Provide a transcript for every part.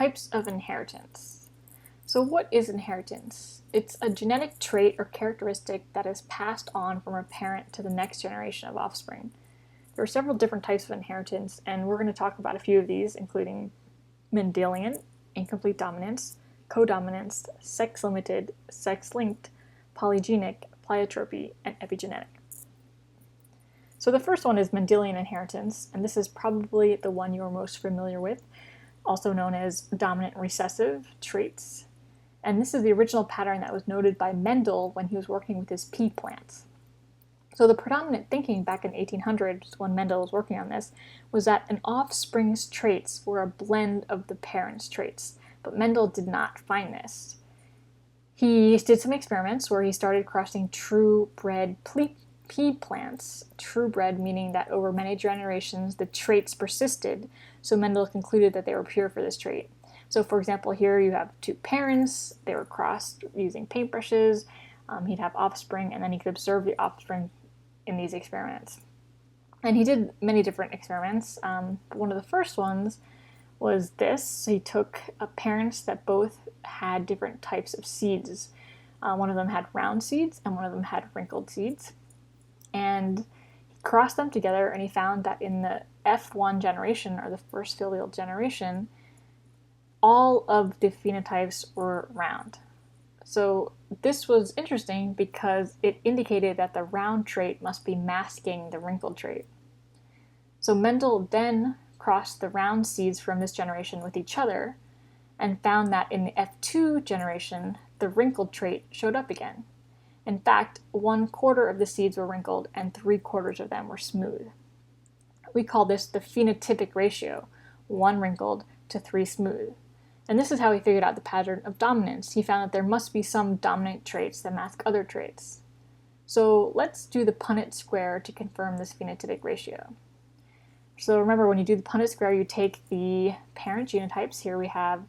Types of inheritance. So what is inheritance? It's a genetic trait or characteristic that is passed on from a parent to the next generation of offspring. There are several different types of inheritance, and we're going to talk about a few of these, including Mendelian, incomplete dominance, codominance, sex-limited, sex-linked, polygenic, pleiotropy, and epigenetic. So the first one is Mendelian inheritance, and this is probably the one you are most familiar with, also known as dominant recessive traits. And this is the original pattern that was noted by Mendel when he was working with his pea plants. So the predominant thinking back in 1800s when Mendel was working on this was that an offspring's traits were a blend of the parent's traits, but Mendel did not find this. He did some experiments where he started crossing true-bred pea plants, true-bred meaning that over many generations the traits persisted, so Mendel concluded that they were pure for this trait. So for example, here you have two parents, they were crossed using paintbrushes, he'd have offspring, and then he could observe the offspring in these experiments. And he did many different experiments. One of the first ones was this. He took parents that both had different types of seeds. One of them had round seeds and one of them had wrinkled seeds. And he crossed them together, and he found that in the F1 generation, or the first filial generation, all of the phenotypes were round. So this was interesting because it indicated that the round trait must be masking the wrinkled trait. So Mendel then crossed the round seeds from this generation with each other and found that in the F2 generation, the wrinkled trait showed up again. In fact, 1/4 of the seeds were wrinkled and 3/4 of them were smooth. We call this the phenotypic ratio, 1 wrinkled to 3 smooth. And this is how he figured out the pattern of dominance. He found that there must be some dominant traits that mask other traits. So let's do the Punnett square to confirm this phenotypic ratio. So remember, when you do the Punnett square, you take the parent genotypes. Here we have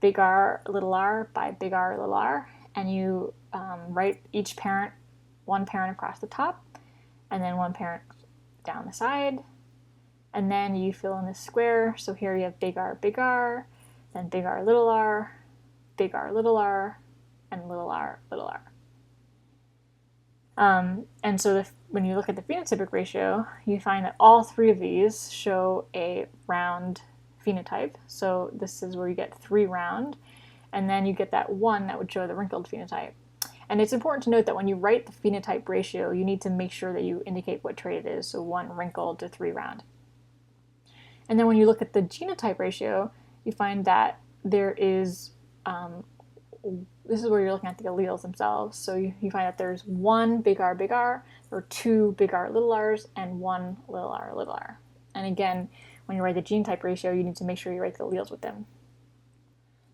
big R, little r by big R, little r, and you write each parent, one parent across the top, and then one parent down the side, and then you fill in this square. So here you have big R, then big R, little r, and little r, little r. And so when you look at the phenotypic ratio, you find that all three of these show a round phenotype. So this is where you get 3 round, and then you get that 1 that would show the wrinkled phenotype. And it's important to note that when you write the phenotype ratio, you need to make sure that you indicate what trait it is, so 1 wrinkled to 3 round. And then when you look at the genotype ratio, you find that there is, this is where you're looking at the alleles themselves. So you find that there's 1 big R, or 2 big R, little r's, and 1 little r. And again, when you write the genotype ratio, you need to make sure you write the alleles with them.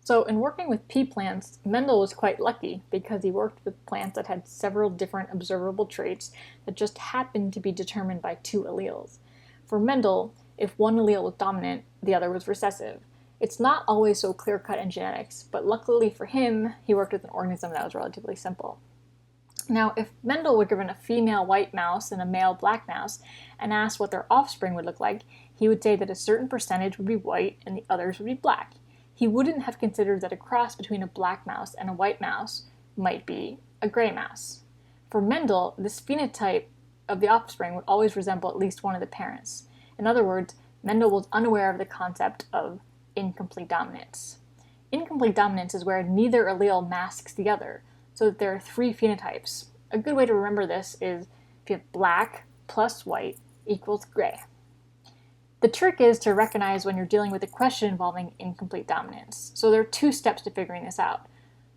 So in working with pea plants, Mendel was quite lucky because he worked with plants that had several different observable traits that just happened to be determined by 2 alleles. For Mendel, if one allele was dominant, the other was recessive. It's not always so clear-cut in genetics, but luckily for him, he worked with an organism that was relatively simple. Now, if Mendel were given a female white mouse and a male black mouse and asked what their offspring would look like, he would say that a certain percentage would be white and the others would be black. He wouldn't have considered that a cross between a black mouse and a white mouse might be a gray mouse. For Mendel, this phenotype of the offspring would always resemble at least one of the parents. In other words, Mendel was unaware of the concept of incomplete dominance. Incomplete dominance is where neither allele masks the other, so that there are 3 phenotypes. A good way to remember this is if you have black plus white equals gray. The trick is to recognize when you're dealing with a question involving incomplete dominance. So there are 2 steps to figuring this out.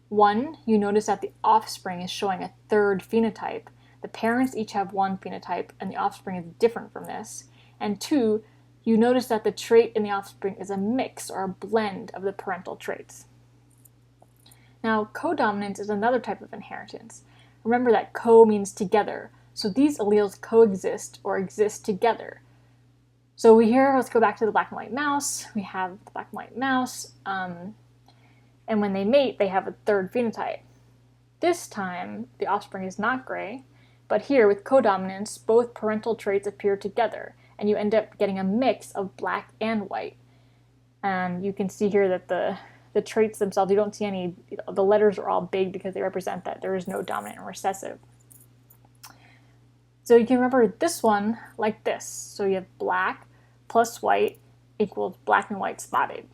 1, you notice that the offspring is showing a 3rd phenotype. The parents each have 1 phenotype, and the offspring is different from this. And 2, you notice that the trait in the offspring is a mix or a blend of the parental traits. Now, codominance is another type of inheritance. Remember that co means together, so these alleles coexist or exist together. So let's go back to the black and white mouse. We have the black and white mouse, and when they mate, they have a 3rd phenotype. This time, the offspring is not gray, but here with codominance, both parental traits appear together, and you end up getting a mix of black and white. And you can see here that the traits themselves, you don't see any, the letters are all big because they represent that there is no dominant and recessive. So you can remember this one like this. So you have black plus white equals black and white spotted.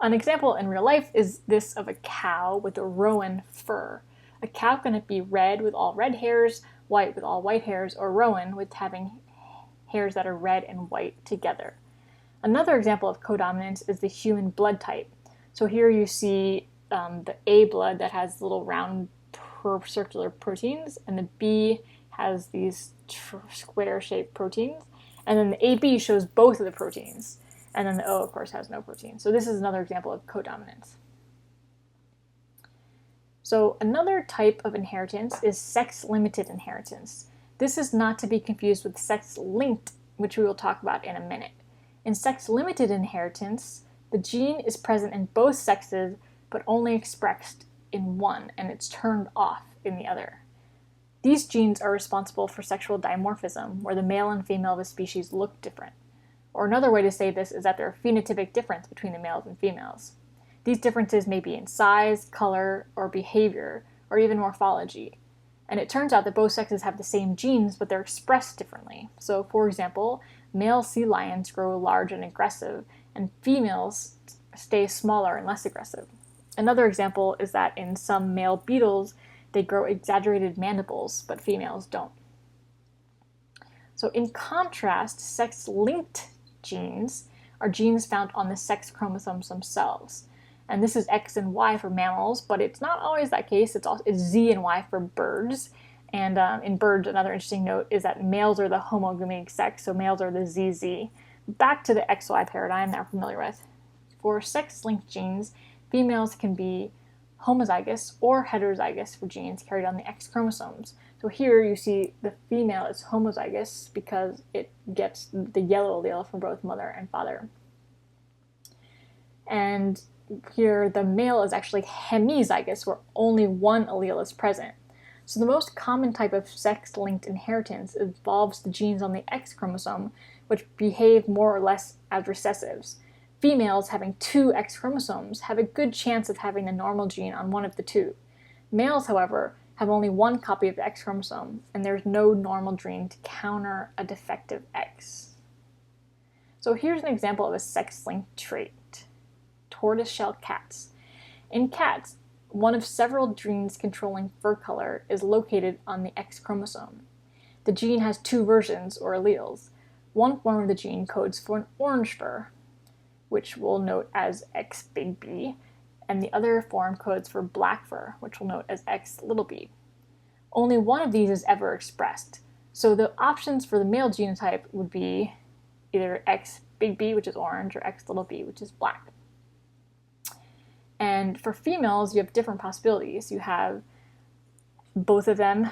An example in real life is this of a cow with a roan fur. A cow can be red with all red hairs, white with all white hairs, or roan with having hairs that are red and white together. Another example of codominance is the human blood type. So here you see the A blood that has little round circular proteins, and the B has these square-shaped proteins, and then the AB shows both of the proteins, and then the O, of course, has no protein. So this is another example of codominance. So another type of inheritance is sex-limited inheritance. This is not to be confused with sex-linked, which we will talk about in a minute. In sex-limited inheritance, the gene is present in both sexes, but only expressed in one, and it's turned off in the other. These genes are responsible for sexual dimorphism, where the male and female of a species look different. Or another way to say this is that there are phenotypic difference between the males and females. These differences may be in size, color, or behavior, or even morphology. And it turns out that both sexes have the same genes, but they're expressed differently. So, for example, male sea lions grow large and aggressive, and females stay smaller and less aggressive. Another example is that in some male beetles, they grow exaggerated mandibles, but females don't. So in contrast, sex-linked genes are genes found on the sex chromosomes themselves. And this is X and Y for mammals, but it's not always that case. It's Z and Y for birds. And in birds, another interesting note is that males are the homogametic sex, so males are the ZZ. Back to the XY paradigm that we're familiar with. For sex-linked genes, females can be homozygous or heterozygous for genes carried on the X chromosomes. So here you see the female is homozygous because it gets the yellow allele from both mother and father. And here the male is actually hemizygous, where only one allele is present. So the most common type of sex-linked inheritance involves the genes on the X chromosome, which behave more or less as recessives. Females having two X chromosomes have a good chance of having the normal gene on one of the two. Males, however, have only one copy of the X chromosome, and there's no normal gene to counter a defective X. So here's an example of a sex-linked trait. Tortoiseshell cats. In cats, one of several genes controlling fur color is located on the X chromosome. The gene has two versions, or alleles. One form of the gene codes for an orange fur, which we'll note as X big B, and the other form codes for black fur, which we'll note as X little b. Only one of these is ever expressed, so the options for the male genotype would be either X big B, which is orange, or X little b, which is black. And for females, you have different possibilities. You have both of them,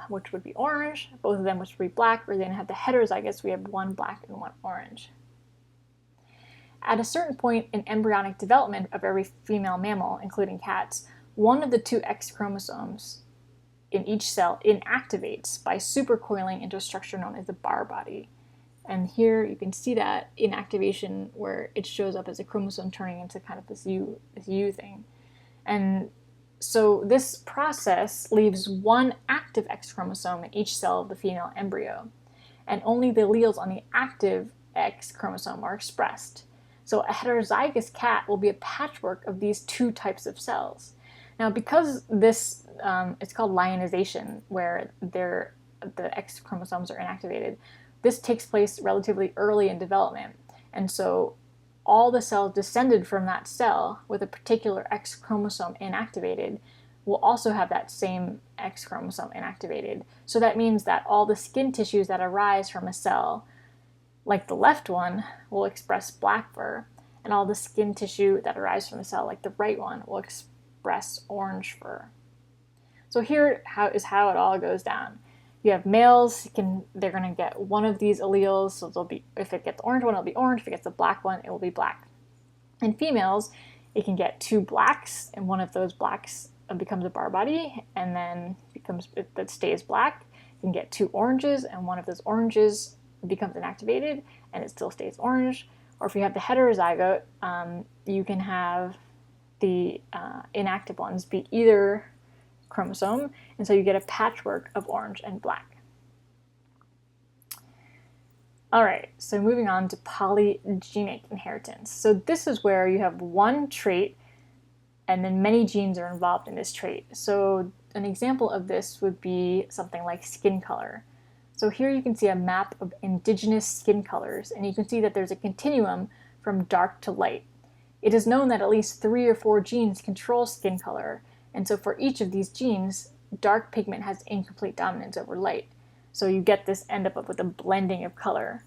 which would be orange, both of them, which would be black, or then have the heterozygous, we have one black and one orange. At a certain point in embryonic development of every female mammal, including cats, one of the two X chromosomes in each cell inactivates by supercoiling into a structure known as the Barr body. And here you can see that inactivation where it shows up as a chromosome turning into kind of this U thing. And so this process leaves one active X chromosome in each cell of the female embryo, and only the alleles on the active X chromosome are expressed. So a heterozygous cat will be a patchwork of these two types of cells. Now, because this, it's called lionization, where the X chromosomes are inactivated, this takes place relatively early in development. And so all the cells descended from that cell with a particular X chromosome inactivated will also have that same X chromosome inactivated. So that means that all the skin tissues that arise from a cell, like the left one, will express black fur, and all the skin tissue that arises from the cell, like the right one, will express orange fur. So here is how it all goes down. You have males, they're going to get one of these alleles, so they'll be, if it gets the orange one, it'll be orange. If it gets the black one, it will be black. In females, it can get two blacks, and one of those blacks becomes a Barr body, and then that stays black. You can get two oranges, and one of those oranges becomes inactivated, and it still stays orange. Or if you have the heterozygote, you can have the inactive ones be either chromosome, and so you get a patchwork of orange and black. All right, so moving on to polygenic inheritance. So this is where you have one trait and then many genes are involved in this trait. So an example of this would be something like skin color. So here you can see a map of indigenous skin colors, and you can see that there's a continuum from dark to light. It is known that at least 3 or 4 genes control skin color, and so for each of these genes, dark pigment has incomplete dominance over light. So you get this end up with a blending of color.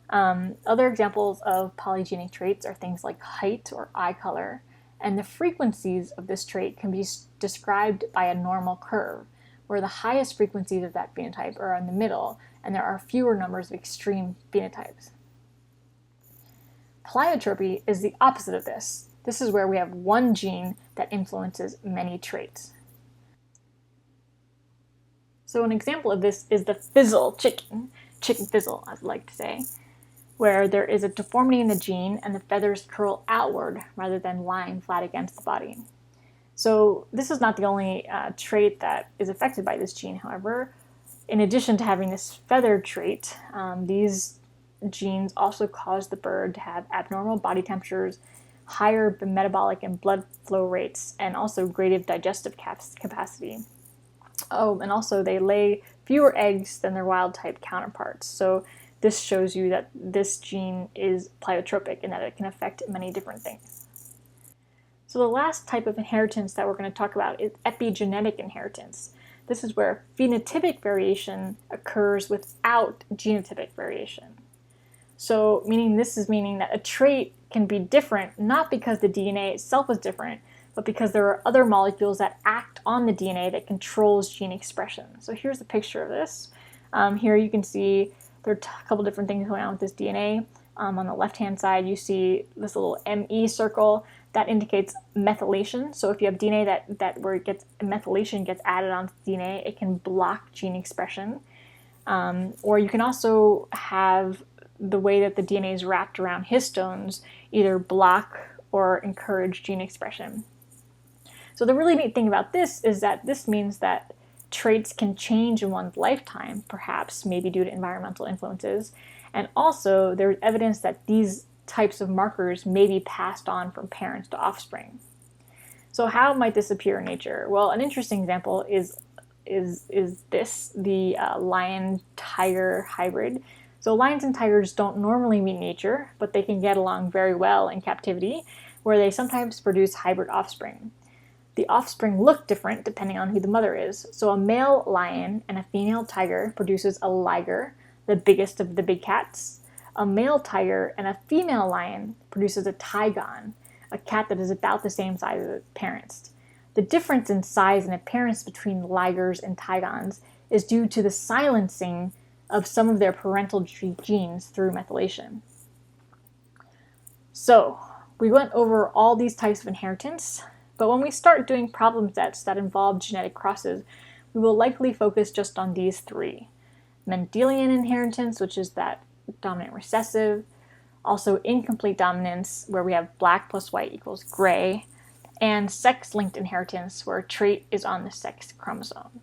Other examples of polygenic traits are things like height or eye color, and the frequencies of this trait can be described by a normal curve, where the highest frequencies of that phenotype are in the middle, and there are fewer numbers of extreme phenotypes. Pleiotropy is the opposite of this. This is where we have one gene that influences many traits. So an example of this is the fizzle chicken fizzle, I'd like to say, where there is a deformity in the gene and the feathers curl outward rather than lying flat against the body. So this is not the only trait that is affected by this gene, however. In addition to having this feathered trait, these genes also cause the bird to have abnormal body temperatures, higher metabolic and blood flow rates, and also greater digestive capacity. Oh, and also they lay fewer eggs than their wild type counterparts. So this shows you that this gene is pleiotropic and that it can affect many different things. So the last type of inheritance that we're going to talk about is epigenetic inheritance. This is where phenotypic variation occurs without genotypic variation. So meaning that a trait can be different not because the DNA itself is different, but because there are other molecules that act on the DNA that controls gene expression. So here's a picture of this. Here you can see there are a couple different things going on with this DNA. On the left-hand side, you see this little ME circle that indicates methylation. So if you have DNA that where methylation gets added onto DNA, it can block gene expression. Or you can also have the way that the DNA is wrapped around histones either block or encourage gene expression. So the really neat thing about this is that this means that traits can change in one's lifetime, perhaps maybe due to environmental influences, and also there's evidence that these types of markers may be passed on from parents to offspring. So how might this appear in nature? Well, an interesting example is the lion-tiger hybrid. So lions and tigers don't normally meet in nature, but they can get along very well in captivity, where they sometimes produce hybrid offspring. The offspring look different depending on who the mother is. So a male lion and a female tiger produces a liger, the biggest of the big cats. A male tiger and a female lion produces a tigon, a cat that is about the same size as its parents. The difference in size and appearance between ligers and tigons is due to the silencing of some of their parental genes through methylation. So, we went over all these types of inheritance, but when we start doing problem sets that involve genetic crosses, we will likely focus just on these 3. Mendelian inheritance, which is that dominant recessive, also incomplete dominance, where we have black plus white equals gray, and sex-linked inheritance, where a trait is on the sex chromosome.